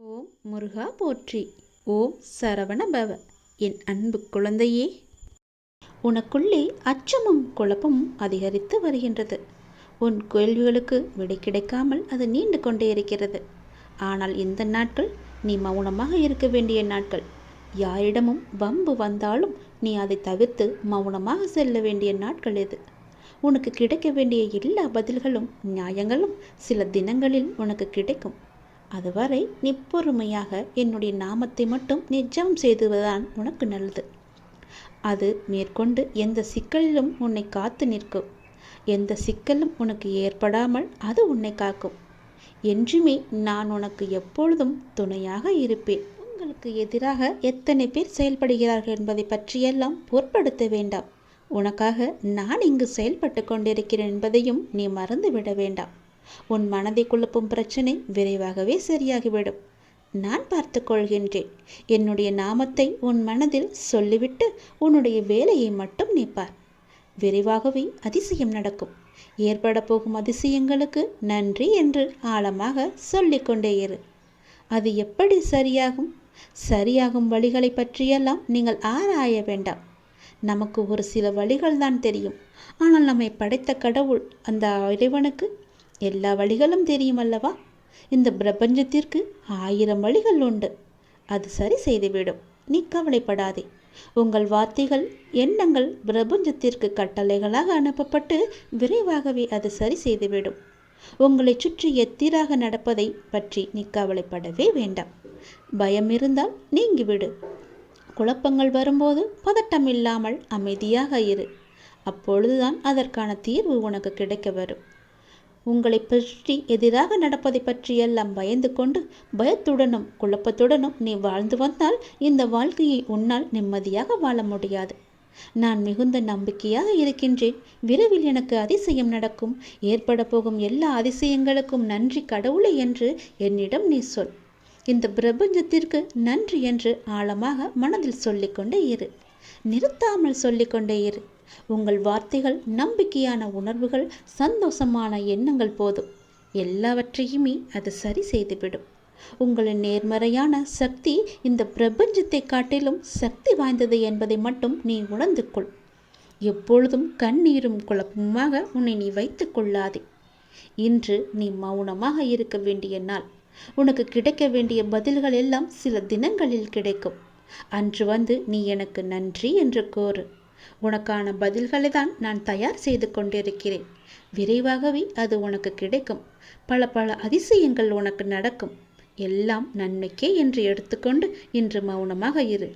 ஓம் முருகா போற்றி. ஓம் சரவண பவ. என் அன்பு குழந்தையே, உனக்குள்ளே அச்சமும் குழப்பமும் அதிகரித்து வருகின்றது. உன் கேள்விகளுக்கு விடை கிடைக்காமல் அது நீண்டு கொண்டே இருக்கிறது. ஆனால் இந்த நாட்கள் நீ மௌனமாக இருக்க வேண்டிய நாட்கள். யாரிடமும் வம்பு வந்தாலும் நீ அதை தவிர்த்து மௌனமாக செல்ல வேண்டிய நாட்கள் இது. உனக்கு கிடைக்க வேண்டிய எல்லா பதில்களும் நியாயங்களும் சில தினங்களில் உனக்கு கிடைக்கும். அதுவரை நீ பொறுமையாக என்னுடைய நாமத்தை மட்டும் நீ ஜெபம் செய்துவதுதான் உனக்கு நல்லது. அது மேற்கொண்டு எந்த சிக்கலிலும் உன்னை காத்து நிற்கும். எந்த சிக்கலும் உனக்கு ஏற்படாமல் அது உன்னை காக்கும். என்றுமே நான் உனக்கு எப்பொழுதும் துணையாக இருப்பேன். உங்களுக்கு எதிராக எத்தனை பேர் செயல்படுகிறார்கள் என்பதை பற்றியெல்லாம் பொருட்படுத்த வேண்டாம். உனக்காக நான் இங்கு செயல்பட்டு கொண்டிருக்கிறேன் என்பதையும் நீ மறந்துவிட வேண்டாம். உன் மனதை குழப்பும் பிரச்சனை விரைவாகவே சரியாகிவிடும். நான் பார்த்து கொள்கின்றேன். என்னுடைய நாமத்தை உன் மனதில் சொல்லிவிட்டு உன்னுடைய வேலையை மட்டும் நீப்பார். விரைவாகவே அதிசயம் நடக்கும். ஏற்பட போகும் அதிசயங்களுக்கு நன்றி என்று ஆழமாக சொல்லிக்கொண்டே இரு. அது எப்படி சரியாகும்? சரியாகும் வழிகளை பற்றியெல்லாம் நீங்கள் ஆராய வேண்டாம். நமக்கு ஒரு சில வழிகள் தான் தெரியும். ஆனால் நம்மை படைத்த கடவுள் அந்த இறைவனுக்கு எல்லா வழிகளும் தெரியும் அல்லவா? இந்த பிரபஞ்சத்திற்கு 1000 வழிகள் உண்டு. அது சரி செய்துவிடும். நீ கவலைப்படாதே. உங்கள் வார்த்தைகள் எண்ணங்கள் பிரபஞ்சத்திற்கு கட்டளைகளாக அனுப்பப்பட்டு விரைவாகவே அது சரி செய்துவிடும். உங்களை சுற்றி எத்திராக நடப்பதை பற்றி நீ கவலைப்படவே வேண்டாம். பயம் இருந்தால் நீங்கிவிடு. குழப்பங்கள் வரும்போது பதட்டம் இல்லாமல் அமைதியாக இரு. அப்பொழுதுதான் அதற்கான தீர்வு உனக்கு கிடைக்க வரும். உங்களை பற்றி எதிராக நடப்பதை பற்றியெல்லாம் பயந்து கொண்டு பயத்துடனும் குழப்பத்துடனும் நீ வாழ்ந்து வந்தால் இந்த வாழ்க்கையை உன்னால் நிம்மதியாக வாழ முடியாது. நான் மிகுந்த நம்பிக்கையாக இருக்கின்றேன். விரைவில் எனக்கு அதிசயம் நடக்கும். ஏற்பட போகும் எல்லா அதிசயங்களுக்கும் நன்றி கடவுளை என்று என்னிடம் நீ சொல். இந்த பிரபஞ்சத்திற்கு நன்றி என்று ஆழமாக மனதில் சொல்லிக்கொண்டே இரு. நிறுத்தாமல் சொல்லிக்கொண்டே இரு. உங்கள் வார்த்தைகள் நம்பிக்கையான உணர்வுகள் சந்தோஷமான எண்ணங்கள் போதும். எல்லாவற்றையுமே அது சரி செய்துவிடும். உங்களின் நேர்மறையான சக்தி இந்த பிரபஞ்சத்தை காட்டிலும் சக்தி வாய்ந்தது என்பதை மட்டும் நீ உணர்ந்து கொள். எப்பொழுதும் கண்ணீரும் குழப்பமாக உன்னை நீ வைத்துக் கொள்ளாதே. இன்று நீ மௌனமாக இருக்க வேண்டிய நாள். உனக்கு கிடைக்க வேண்டிய பதில்கள் எல்லாம் சில தினங்களில் கிடைக்கும். அன்று வந்து நீ எனக்கு நன்றி என்று கோரு. உனக்கான பதில்களை தான் நான் தயார் செய்து கொண்டிருக்கிறேன். விரைவாகவே அது உனக்கு கிடைக்கும். பல அதிசயங்கள் உனக்கு நடக்கும். எல்லாம் நன்மைக்கே என்று எடுத்துக்கொண்டு இன்று மௌனமாக இரு.